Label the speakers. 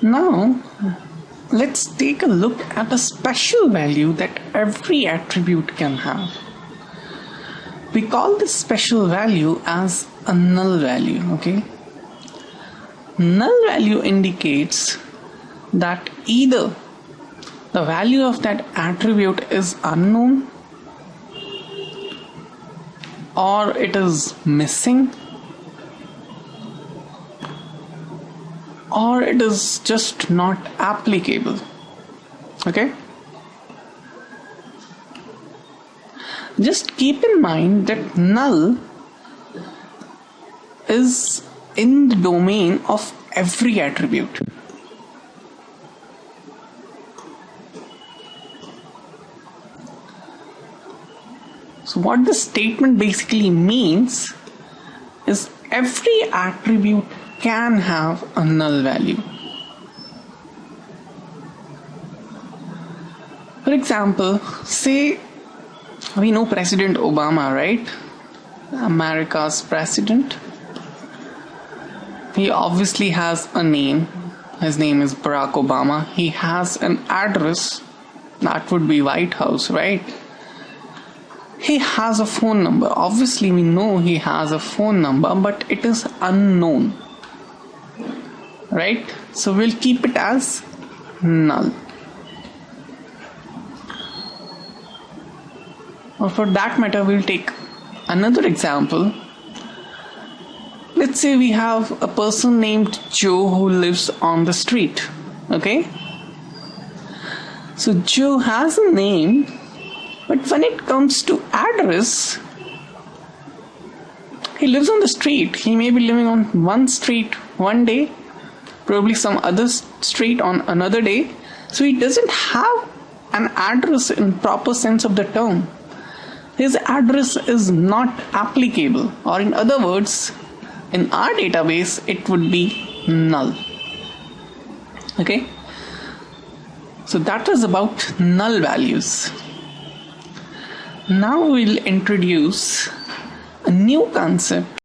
Speaker 1: Now, let's take a look at a special value that every attribute can have. We call this special value as a null value, okay? Null value indicates that either the value of that attribute is unknown, or it is missing, or it is just not applicable. Okay? Just keep in mind that null is in the domain of every attribute. So what this statement basically means is every attribute can have a null value. For example, say we know President Obama, right? America's president. He obviously has a name. His name is Barack Obama. He has an address. That would be White House, right? He has a phone number. Obviously, we know he has a phone number, but it is unknown. Right? So we'll keep it as null. Or for that matter, we'll take another example. Let's say we have a person named Joe who lives on the street. Okay? So Joe has a name, but when it comes to address, he lives on the street. He may be living on one street one day, probably some other street on another day. So he doesn't have an address in proper sense of the term. His address is not applicable, or in other words, in our database, it would be null. Okay? So that was about null values. Now we'll introduce a new concept